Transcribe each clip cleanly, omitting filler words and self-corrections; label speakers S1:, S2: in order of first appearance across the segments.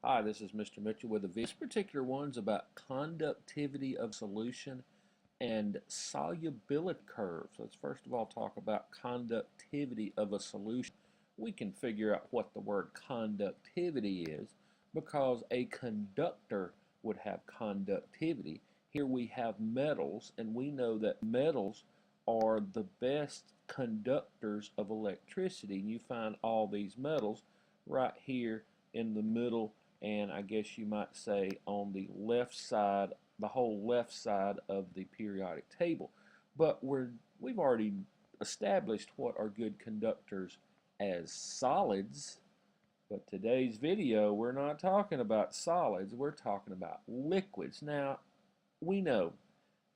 S1: Hi, this is Mr. Mitchell with a video. This particular one's about conductivity of solution and solubility curves. Let's first of all talk about conductivity of a solution. We can figure out what the word conductivity is because a conductor would have conductivity. Here we have metals, and we know that metals are the best conductors of electricity. And you find all these metals right here in the middle, and I guess you might say on the left side, the whole left side of the periodic table. But we've already established what are good conductors as solids. But today's video, we're not talking about solids, we're talking about liquids. Now, we know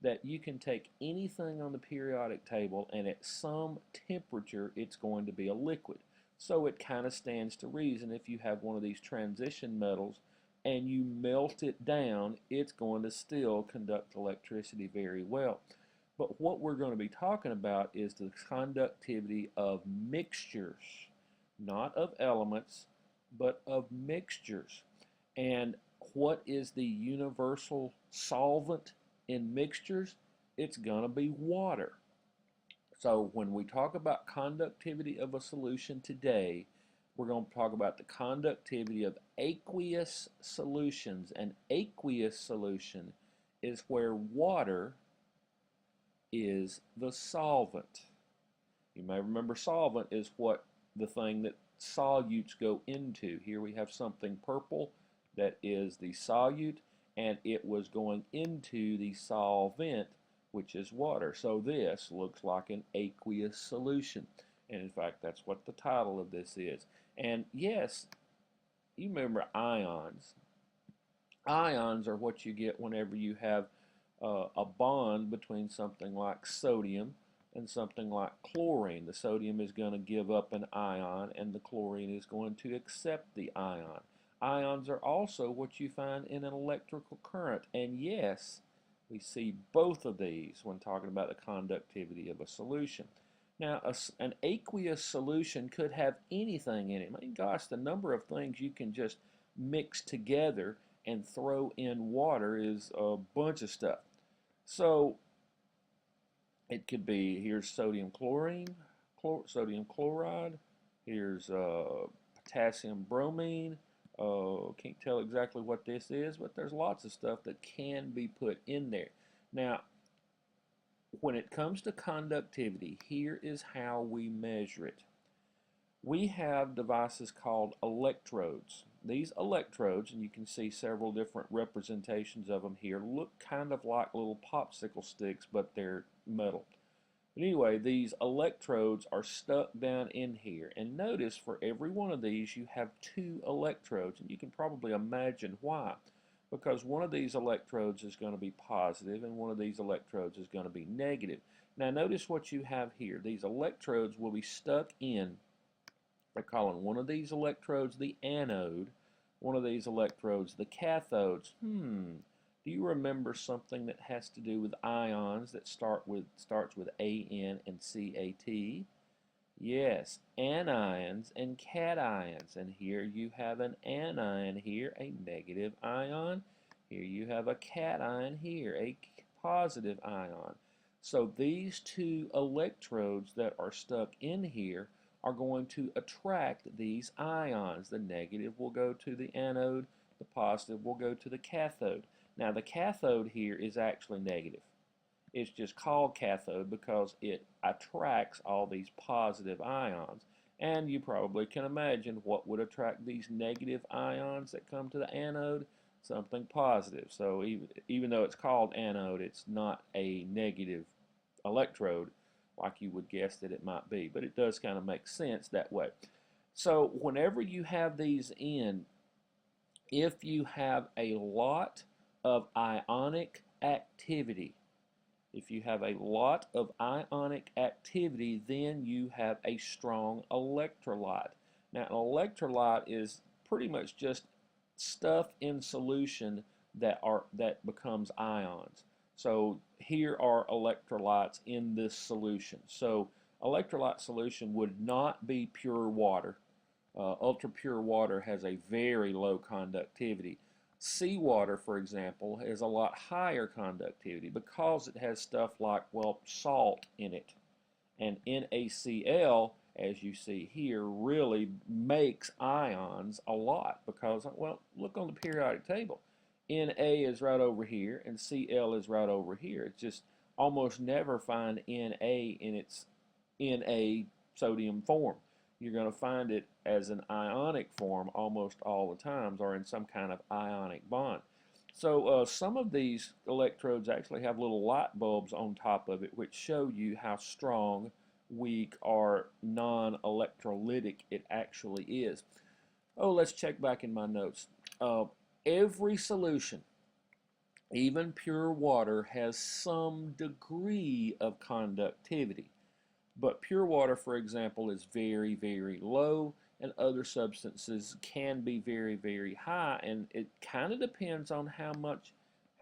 S1: that you can take anything on the periodic table, and at some temperature it's going to be a liquid. So it kind of stands to reason if you have one of these transition metals and you melt it down, it's going to still conduct electricity very well. But what we're going to be talking about is the conductivity of mixtures, not of elements, but of mixtures. And what is the universal solvent in mixtures? It's going to be water. So when we talk about conductivity of a solution today, we're going to talk about the conductivity of aqueous solutions. An aqueous solution is where water is the solvent. You may remember solvent is what the thing that solutes go into. Here we have something purple that is the solute, and it was going into the solvent, which is water. So this looks like an aqueous solution. And in fact, that's what the title of this is. And yes, you remember ions. Ions are what you get whenever you have a bond between something like sodium and something like chlorine. The sodium is going to give up an ion, and the chlorine is going to accept the ion. Ions are also what you find in an electrical current. And yes, we see both of these when talking about the conductivity of a solution. Now, an aqueous solution could have anything in it. I mean, gosh, the number of things you can just mix together and throw in water is a bunch of stuff. So it could be, here's sodium chlorine, sodium chloride, here's potassium bromine. Can't tell exactly what this is, but there's lots of stuff that can be put in there. Now, when it comes to conductivity, here is how we measure it. We have devices called electrodes. These electrodes, and you can see several different representations of them here, look kind of like little popsicle sticks, but they're metal. But anyway, these electrodes are stuck down in here. And notice for every one of these you have two electrodes, and you can probably imagine why. Because one of these electrodes is going to be positive and one of these electrodes is going to be negative. Now notice what you have here. These electrodes will be stuck in, they're calling one of these electrodes the anode, one of these electrodes the cathodes. Do you remember something that has to do with ions that starts with AN and CAT? Yes, anions and cations. And here you have an anion here, a negative ion. Here you have a cation here, a positive ion. So these two electrodes that are stuck in here are going to attract these ions. The negative will go to the anode, the positive will go to the cathode. Now the cathode here is actually negative. It's just called cathode because it attracts all these positive ions. And you probably can imagine what would attract these negative ions that come to the anode? Something positive. So even though it's called anode, it's not a negative electrode like you would guess that it might be. But it does kind of make sense that way. So whenever you have these in, if you have a lot of ionic activity, if you have a lot of ionic activity, then you have a strong electrolyte. Now, an electrolyte is pretty much just stuff in solution that becomes ions. So here are electrolytes in this solution. So electrolyte solution would not be pure water. Ultra pure water has a very low conductivity. Seawater, for example, has a lot higher conductivity because it has stuff like, well, salt in it. And NaCl, as you see here, really makes ions a lot because, well, look on the periodic table. Na is right over here and Cl is right over here. It's just almost never find Na in its Na sodium form. You're going to find it as an ionic form almost all the times, or in some kind of ionic bond. So some of these electrodes actually have little light bulbs on top of it, which show you how strong, weak, or non-electrolytic it actually is. Oh, let's check back in my notes. Every solution, even pure water, has some degree of conductivity. But pure water, for example, is very, very low, and other substances can be very, very high, and it kind of depends on how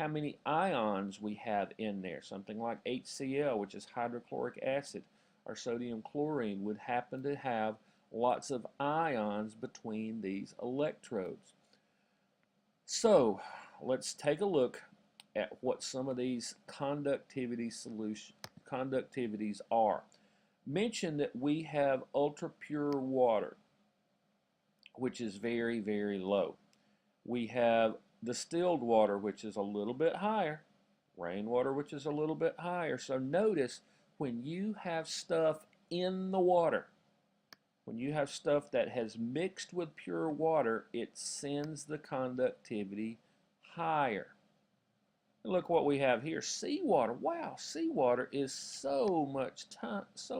S1: many ions we have in there. Something like HCl, which is hydrochloric acid, or sodium chlorine, would happen to have lots of ions between these electrodes. So let's take a look at what some of these conductivities are. Mention that we have ultra pure water, which is very, very low. We have distilled water, which is a little bit higher, rainwater, which is a little bit higher. So notice when you have stuff in the water, when you have stuff that has mixed with pure water, it sends the conductivity higher. Look what we have here. Seawater. Wow, seawater is so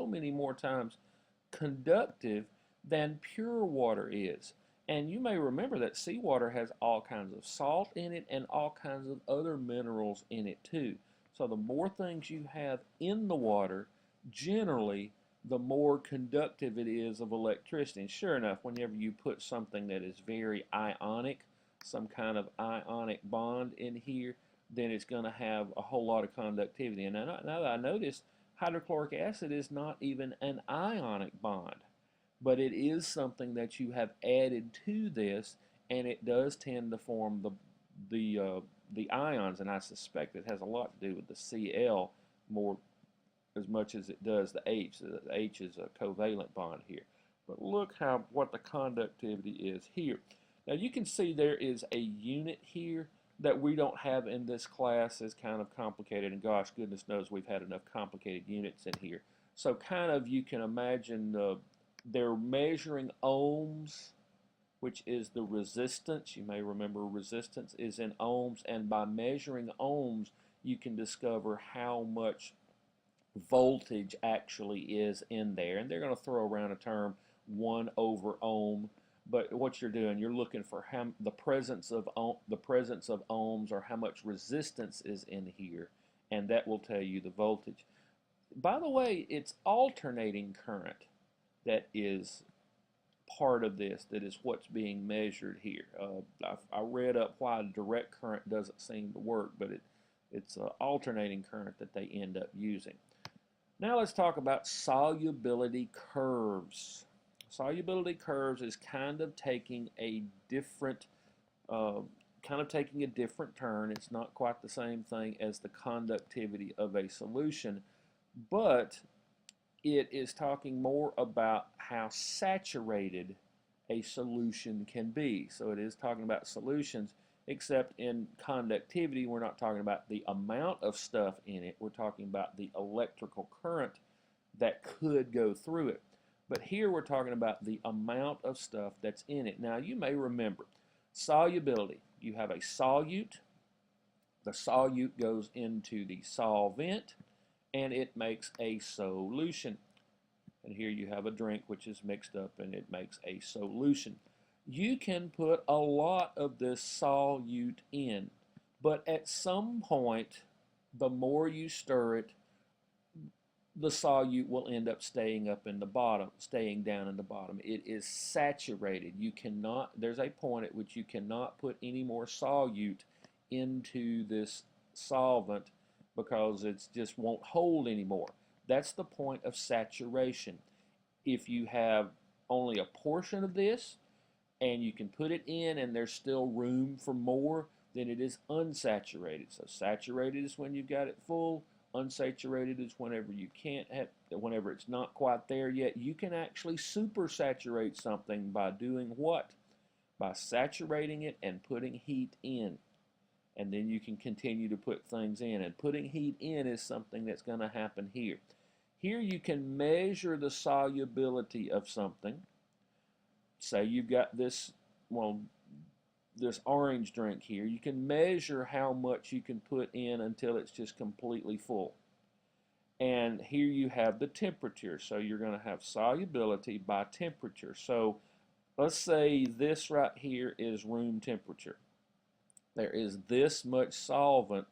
S1: many more times conductive than pure water is. And you may remember that seawater has all kinds of salt in it and all kinds of other minerals in it too. So the more things you have in the water, generally, the more conductive it is of electricity. And sure enough, whenever you put something that is very ionic, some kind of ionic bond in here, then it's going to have a whole lot of conductivity. And now that I notice, hydrochloric acid is not even an ionic bond, but it is something that you have added to this, and it does tend to form the ions, and I suspect it has a lot to do with the Cl more as much as it does the H. The H is a covalent bond here. But look what the conductivity is here. Now you can see there is a unit here that we don't have in this class. Is kind of complicated, and gosh, goodness knows we've had enough complicated units in here. So kind of you can imagine they're measuring ohms, which is the resistance. You may remember resistance is in ohms, and by measuring ohms, you can discover how much voltage actually is in there. And they're going to throw around a term 1 over ohm. But what you're doing, you're looking for the presence of ohms, or how much resistance is in here, and that will tell you the voltage. By the way, it's alternating current that is part of this, that is what's being measured here. I read up why direct current doesn't seem to work, but it's alternating current that they end up using. Now let's talk about solubility curves. Solubility curves is kind of taking a different turn. It's not quite the same thing as the conductivity of a solution, but it is talking more about how saturated a solution can be. So it is talking about solutions, except in conductivity, we're not talking about the amount of stuff in it. We're talking about the electrical current that could go through it. But here we're talking about the amount of stuff that's in it. Now you may remember solubility. You have a solute. The solute goes into the solvent, and it makes a solution. And here you have a drink which is mixed up, and it makes a solution. You can put a lot of this solute in, but at some point, the more you stir it, the solute will end up staying down in the bottom. It is saturated. There's a point at which you cannot put any more solute into this solvent because it just won't hold anymore. That's the point of saturation. If you have only a portion of this, and you can put it in and there's still room for more, then it is unsaturated. So saturated is when you've got it full. Unsaturated is whenever you can't have, whenever it's not quite there yet. You can actually supersaturate something by doing what? By saturating it and putting heat in. And then you can continue to put things in. And putting heat in is something that's going to happen here. Here you can measure the solubility of something. Say you've got this, well, this orange drink here. You can measure how much you can put in until it's just completely full. And here you have the temperature. So you're going to have solubility by temperature. So let's say this right here is room temperature. There is this much solute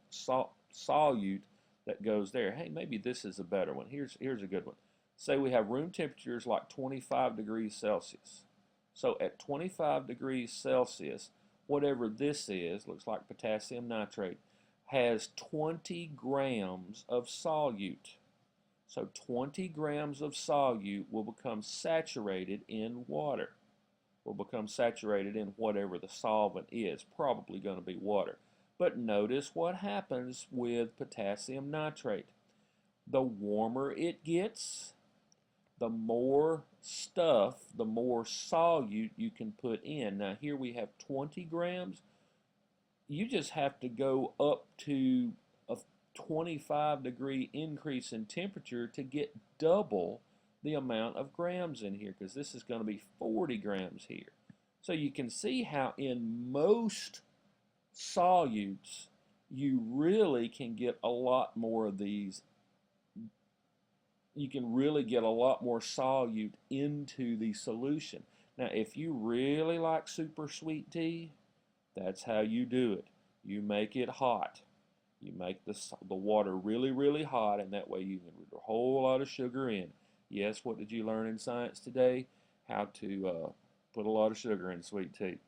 S1: that goes there. Hey, maybe this is a better one. Here's a good one. Say we have room temperatures like 25 degrees Celsius. So at 25 degrees Celsius, whatever this is, looks like potassium nitrate, has 20 grams of solute. So 20 grams of solute will become saturated in water. Will become saturated in whatever the solvent is, probably going to be water. But notice what happens with potassium nitrate. The warmer it gets, the more stuff, the more solute you can put in. Now here we have 20 grams. You just have to go up to a 25-degree increase in temperature to get double the amount of grams in here, because this is going to be 40 grams here. So you can see how in most solutes you really can get a lot more of these. You can really get a lot more solute into the solution. Now if you really like super sweet tea, that's how you do it. You make it hot. You make the water really, really hot, and that way you can put a whole lot of sugar in. Yes, what did you learn in science today? How to put a lot of sugar in sweet tea.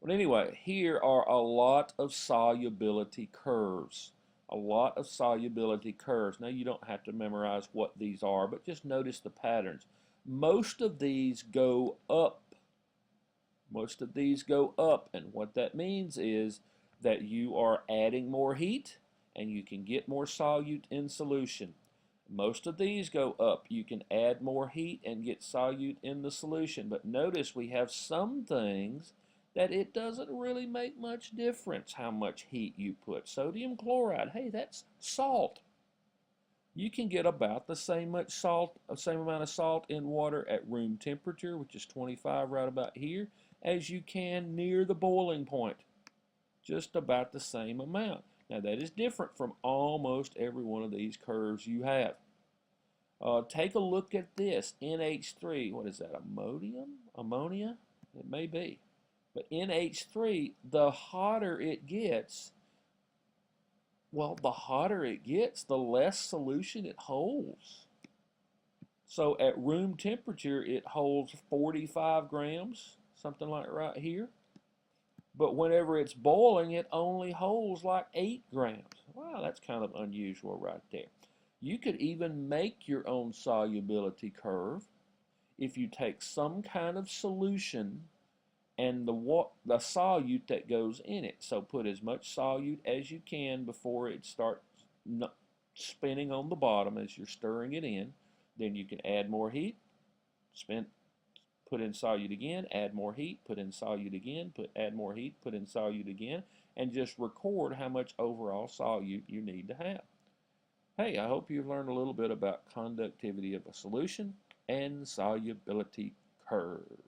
S1: But anyway, here are a lot of solubility curves. A lot of solubility curves. Now you don't have to memorize what these are, but just notice the patterns. Most of these go up. Most of these go up, and what that means is that you are adding more heat and you can get more solute in solution. Most of these go up. You can add more heat and get solute in the solution. But notice we have some things that it doesn't really make much difference how much heat you put. Sodium chloride, hey, that's salt. You can get about the same amount of salt in water at room temperature, which is 25 right about here, as you can near the boiling point. Just about the same amount. Now that is different from almost every one of these curves you have. Take a look at this, NH3, what is that, ammonium? Ammonia? It may be. But NH3, the hotter it gets, well, the hotter it gets, the less solution it holds. So at room temperature, it holds 45 grams, something like right here. But whenever it's boiling, it only holds like 8 grams. Wow, that's kind of unusual right there. You could even make your own solubility curve if you take some kind of solution and the solute that goes in it. So put as much solute as you can before it starts spinning on the bottom as you're stirring it in. Then you can add more heat, put in solute again, add more heat, put in solute again, add more heat, put in solute again, and just record how much overall solute you need to have. Hey, I hope you've learned a little bit about conductivity of a solution and solubility curves.